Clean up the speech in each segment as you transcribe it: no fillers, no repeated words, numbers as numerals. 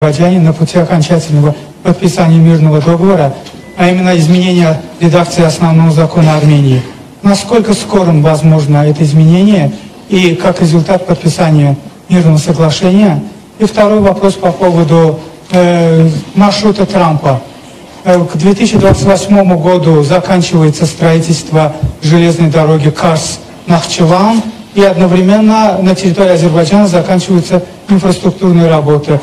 На пути окончательного подписания мирного договора, а именно изменения редакции основного закона Армении. Насколько скорым возможно это изменение и как результат подписания мирного соглашения? И второй вопрос по поводу маршрута Трампа. К 2028 году заканчивается строительство железной дороги Карс-Нахчеван, и одновременно на территории Азербайджана заканчиваются инфраструктурные работы.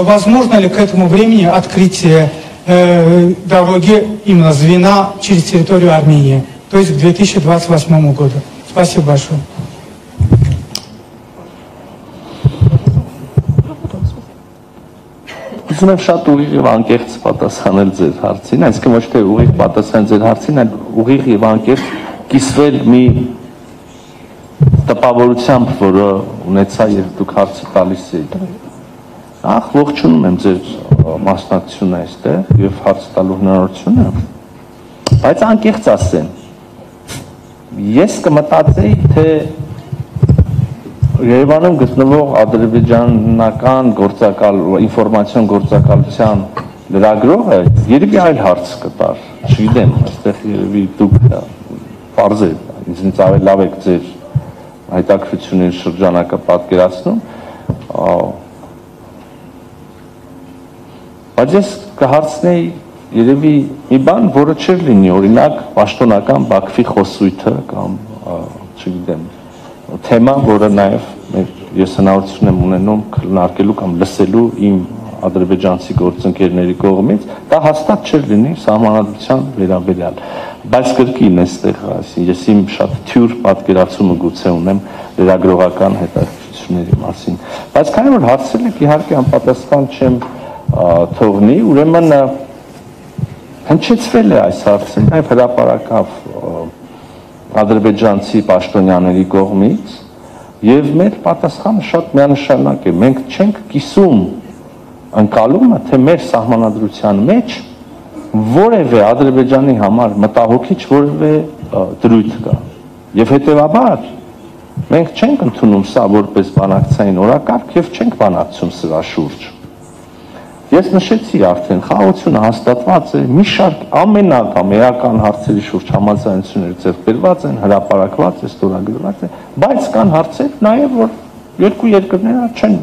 Возможно ли к этому времени открытие дороги, именно звена через территорию Армении, то есть к 2028 году? Спасибо большое. Ուզում եմ շատ ուղիղ եւ անկեղծ պատասխանել ձեր հարցին, այսինքն ոչ թե ուղիղ պատասխան ձեր հարցին, այլ ուղիղ եւ անկեղծ կիսվել մի տպավորությամբ, որը ունեցա եւ դուք հարցը տալիս եք։ Ախ, ողջունում եմ ձեր մասնակցությունը այստեղ եւ հարց տալու հնարավորությունը, բայց անկեղծ ասեմ, ես կմտածեի, թե Երևանում գտնվող ադրբեջանական գործակալ ինֆորմացիոն գործակալության լրագրողը երևի այլ հարց կտար, չգիտեմ, այստեղ երևի դուք պարզեք, ինձնից ավելի լավ եք ձեր հայտակրությունների շրջանակը պատկերացնում, բայց ես կհարցնեի երևի մի բան, որը չէր լինի, օրինակ պաշտոնական Բաքվի խոսույթը կամ չգիտեմ թեմա, որը նաև ես հնարավորություն եմ ունենում քննարկելու կամ լսելու իմ ադրբեջանցի գործընկերների կողմից, դա հաստատ չէր լինի սահմանադրության վերաբերյալ, բայց կրկին այստեղ ես իմ շատ թյուր պատկերացումը գուցե ունեմ լրագրողական հետաքրքրությունների մասին, բայց քանի որ հարցել եք իհարկե անպատասխան չեմ թողնի, ուրեմն հնչեցվել է այս հարցը նաև հրապարակավ ադրբեջանցի պաշտոնյաների կողմից եւ մեր պատասխանը շատ միանշանակ է, մենք չենք կիսում ընկալումը, թե մեր սահմանադրության մեջ որևէ Ադրբեջանի համար մտահոգիչ որևէ դրույթ կա եւ հետեւաբար մենք չենք ընդունում սա որպես բանակցային օրակարգ եւ չենք բանակցում սրա շուրջ։ Ես նշեցի արդեն, խաղաղությունը հաստատված է, մի շարք ամենական հարցերի շուրջ համաձայնություններ ձեռք բերված են, հրապարակված է, ստորագրված է, բայց կան հարցեր նաև, որ երկու երկրները չեն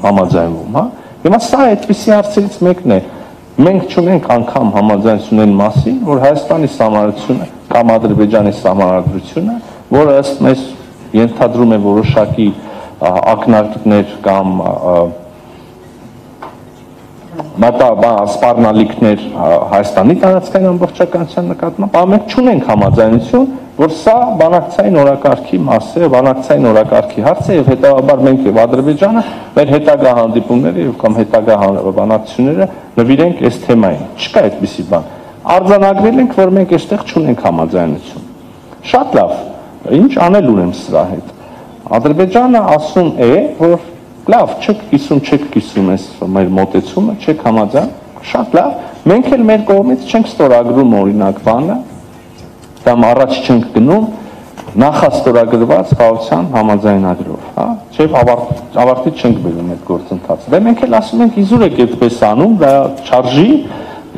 համաձայնվում, հա։ Հիմա սա այդպիսի հարցերից մեկն է։ Մենք չունենք անգամ համաձայնությունների մասին, որ Հայաստանի սահմանադրությունը կամ Ադրբեջանի սահմանադրությունը, որը ըստ մեզ ենթադրում է որոշակի ակնարկներ կամ սպառնալիքներ Հայաստանի տարածքային ամբողջականության նկատմամբ, մենք չունենք համաձայնություն, որ սա բանակցային օրակարգի մաս է, բանակցային օրակարգի հարց է եւ հետեւաբար մենք եւ Ադրբեջանը մեր հետագա հանդիպումները եւ կամ հետագա բանակցությունները նվիրենք այս թեմային։ Չկա այդպիսի բան։ Արձանագրել ենք, որ մենք այստեղ չունենք համաձայնություն։ Շատ լավ, ինչ անել ունեմ սրա հետ։ Ադրբեջանը ասում է, որ լավ, չեք կիսում ես մեր մոտեցումը, չեք համաձայն, շատ լավ, մենք էլ մեր կողմից չենք ստորագրում օրինակ բանը, կամ առաջ չենք գնում նախաստորագրված խաղաղության համաձայնագրով, հա, չէ՞ ավարտի չենք բերում այդ գործընթացը։ Դե մենք էլ ասում ենք իզուր եք այդպես անում, դա չարժի,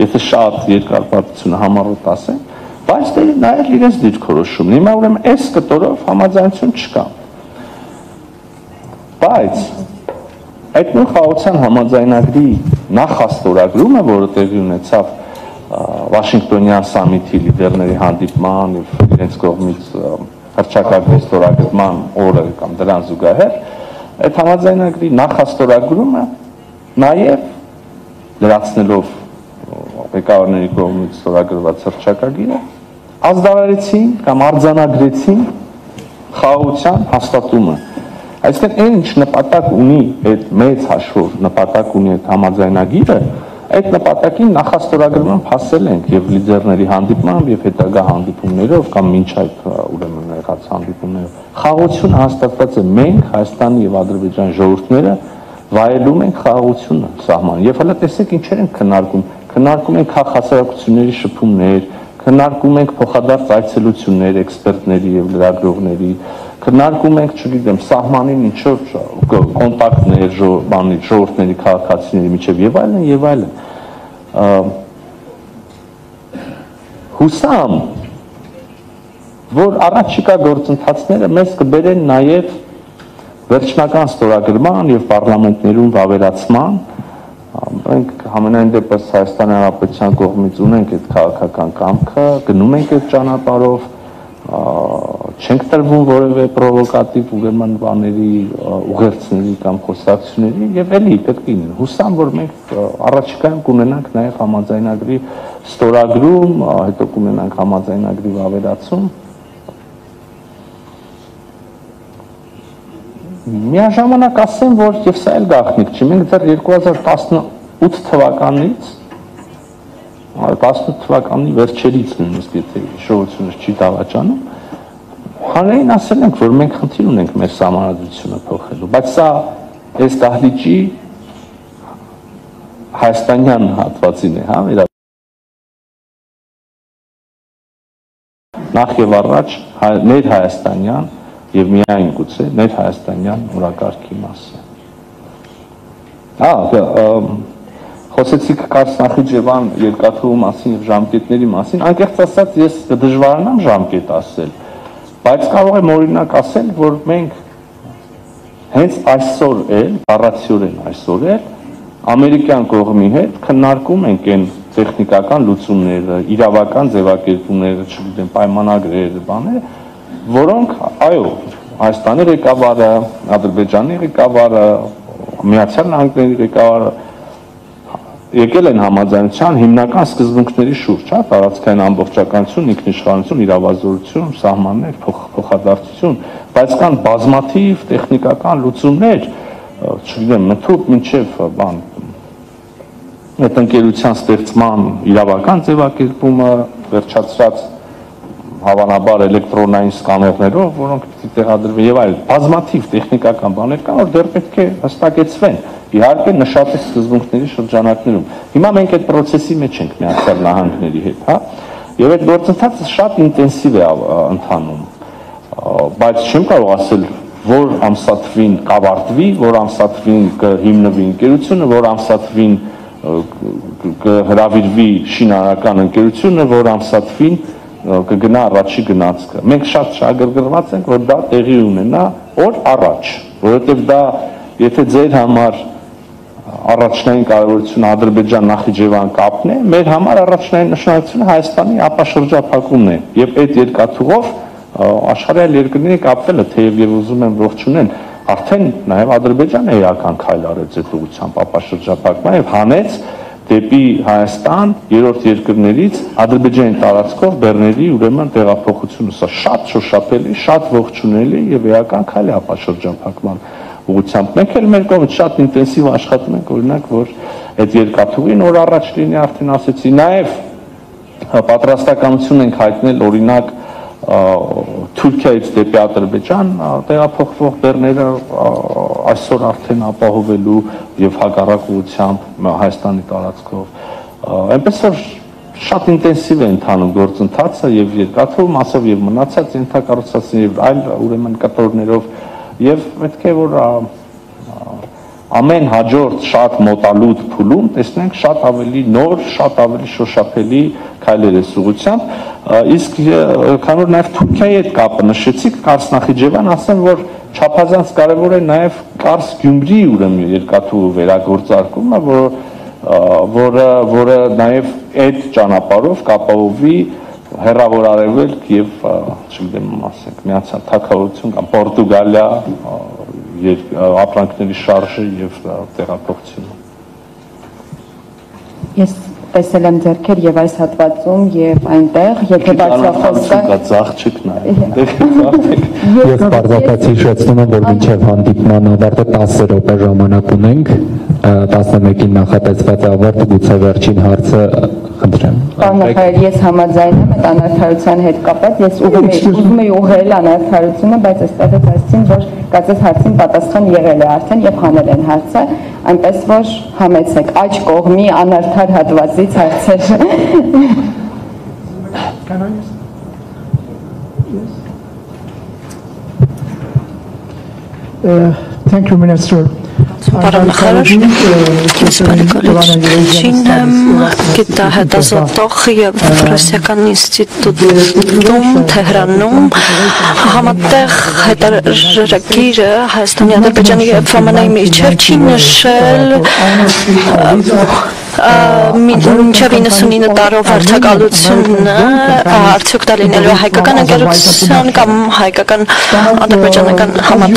եթե շատ երկարպատությունը համառոտ ասեն, բայց դե նայել իրենց դիրքորոշումն։ Հիմա ուրեմն այս կտորով համաձայնություն չկա։ Բայց այդ նույն խաղաղության համաձայնագրի նախաստորագրումը, որը տեղի ունեցավ Վաշինգտոնյան սամիթի լիդերների հանդիպման եւ իրենց կողմից հռչակագրի ստորագրման օրը կամ դրան զուգահեռ, այդ համաձայնագրի նախաստորագրումը նաեւ լրացնելով ղեկավարների կողմից ստորագրված հռչակագիրը ազդարարեցին կամ արձանագրեցին խաղաղության հաստատումը։ Այսինքն այն ինչ նպատակ ունի այդ մեծ հաշվով նպատակ ունի այդ համաձայնագիրը, այդ նպատակին նախաստորագրման հասել ենք եւ լիդերների հանդիպմամբ եւ հետագա հանդիպումներով կամ մինչ այդ ուրեմն եղած հանդիպումներով խաղաղությունը հաստատված է, մենք Հայաստանի եւ Ադրբեջանի ժողովուրդները վայելում ենք խաղաղությունը սահման եւ հələ տեսեք ինչեր են քննարկում ենք հասարակությունների շփումներ, քննարկում ենք փոխադարձ այցելություններ էքսպերտների եւ լրագրողների, քննարկում ենք, չգիտեմ, սահմանին ինչ-որ կոնտակտներ, ժողովուրդների, քաղաքացիների միջև եւ այլն, հուսամ, որ առաջիկա գործընթացները մեզ կբերեն նաեւ վերջնական ստորագրման եւ պարլամենտներում վավերացման, մենք համենայն դեպս Հայաստանի Հանրապետության կողմից ունենք այդ քաղաքական կամքը, գնում ենք այդ ճանապարհով, չենք տրվում որևէ պրովոկատիվ ուրեմն բաների, ուղերձների կամ խոսակցությունների եւ էլի կրկին հուսամ, որ մենք առաջիկայում կունենանք նաեւ համաձայնագրի ստորագրում, հետո կունենանք համաձայնագրի վավերացում։ Միաժամանակ ասեմ, որ եւ սա էլ գաղտնիք չի, մենք դեռ 2018 թվականից 18 թվականի վերջերից նույնիսկ եթե հիշողությունս չի դավաճանում, հանրային ասել ենք, որ մենք խնդիր ունենք մեր սահմանադրությունը փոխելու, բայց սա այս դահլիճի հայաստանյան հատվածին է, հա, նախ եւ առաջ մեր հայաստանյան եւ միայն գուցե մեր հայաստանյան օրակարգի մասը։ Խոսեցիք Կարսնախիջևան երկաթուղու մասին եւ ժամկետների մասին, անկեղծ ասած ես կդժվարանամ ժամկետ ասել, բայց կարող եմ օրինակ ասել, որ մենք հենց այսօր էլ, առացիորեն այսօր էլ ամերիկյան կողմի հետ քննարկում ենք այն տեխնիկական լուծումները, իրավական ձևակերպումները, չգիտեմ, պայմանագրերը, բաները, որոնք, այո, Հայաստանի ղեկավարը, Ադրբեջանի ղեկավարը, Միացյալ Նահանգների ղեկավարը եկել են համաձայնության հիմնական սկզբունքների շուրջ, հա, տարածքային ամբողջականություն, ինքնիշխանություն, իրավազորություն, սահմաններ, փոխադարձություն, բայց կան բազմաթիվ տեխնիկական լուծումներ, չգիտեմ, մթուկ մինչև բան այդ ընկերության ստեղծման իրավական ձևակերպումը վերջացրած հավանաբար էլեկտրոնային սկաներներով, որոնք պիտի տեղադրվեն եւ այլ բազմաթիվ տեխնիկական բաներ կան, որ դեռ պետք է հստակեցվեն, իհարկե նշատի սկզբունքների շրջանակներում։ Հիմա մենք այդ process-ի մեջ ենք Միացյալ Նահանգների հետ, հա, եւ այդ գործընթացը շատ ինտենսիվ է ընթանում, բայց չեմ կարող ասել, որ ամսաթվին կավարտվի, որ ամսաթվին կհիմնվի ընկերությունը, որ ամսաթվին կհրավիրվի շինարարական ընկերությունը, որ ամսաթվին կգնա առաջի գնացքը։ Մենք շատ շահագրգռված ենք, որ դա տեղի ունենա օր առաջ, որովհետև դա, եթե ձեր համար առաջնային կարևորությունը Ադրբեջան-Նախիջևան կապն է, մեր համար առաջնային նշանակությունը Հայաստանի ապաշրջափակումն է, եւ այդ երկաթուղով աշխարհի երկրների կապվելը, թեև եւ ուզում են ողջունել, արդեն նաեւ Ադրբեջանը էական քայլ արեց այդ ուղղությամբ ապաշրջափակման եւ հանեց դեպի Հայաստան երրորդ երկրներից Ադրբեջանի տարածքով բեռների ուրեմն տեղափոխությունը, սա շատ շոշափելի, շատ ողջունելի եւ էական քայլ է ապաշրջափակման ուղղությամբ։ Մենք էլ մեր կողմից շատ ինտենսիվ աշխատում ենք, օրինակ, որ այդ երկաթուղին օր առաջ լինի, արդեն ասեցի, նաեւ պատրաստականություն ենք հայտնել, օրինակ, Թուրքիայից դեպի Ադրբեջան տեղափոխվող բեռները այսօր արդեն ապահովելու եւ հակառակ ուղղությամբ Հայաստանի տարածքով։ Այնպես որ շատ ինտենսիվ է ընթանում գործընթացը եւ երկաթուղու մասով եւ մնացած ենթակառուցվածքների եւ այլ ուրեմն կտորներով եւ պետք է որ ամեն հաջորդ շատ մոտալուտ փուլում տեսնենք շատ ավելի նոր, շատ ավելի շոշափելի քայլեր է ուղղությամբ, իսկ քանի որ նաև Թուրքիայի հետ կապը նշեցիք, Կարսնախիջևան, ասեմ, որ չափազանց կարևոր է նաև Կարս-Գյումրի ուրեմն երկաթուղու վերագործարկումը, որը նաև այդ ճանապարհով կապահովի հեռավոր արևելք եւ չգիտեմ, ասենք, Միացյալ Թագավորություն կամ Պորտուգալիա ապրանքների շարժը եւ տեղափոխությունը։ Ես տեսել եմ ձեռքեր եւ այս հատվածում եւ այնտեղ, եթե բացախոսը ծախ չեք նայում։ Ես բարձրացի հիշեցնում եմ, որ մինչև հանդիպման ավարտը 10 րոպե ժամանակ ունենք, 11-ին նախատեսված է ավարտը, գուցե վերջին հարցը խնդրեմ։ Պարոն նախարար, ես համաձայն եմ այդ անարդարության հետ կապված, ես ուզում եի ուղղել անարդարությունը, բայց այստեղից ասեցին, որ կացած հարցին պատասխան եղել է արդեն եւ հանել են հարցը, այնպես որ համեցեք աջ կողմի անարդար հատվածից հարցեր։ Thank you, Minister. Պարոն նախարար, ինձ բարեկալություն եմ գիտահետազոտող եւ ռուսական ինստիտուտում Թեհրանում համատեղ հետարժրագիրը Հայաստանի, Ադրբեջանի եւ ԱՄՆ-ի միջև չի նշել մինչև 99 տարով հարցակալությունը արդյոք դա լինելու է հայկական ընկերություն կամ հայկական ադրբեջանական համատեղ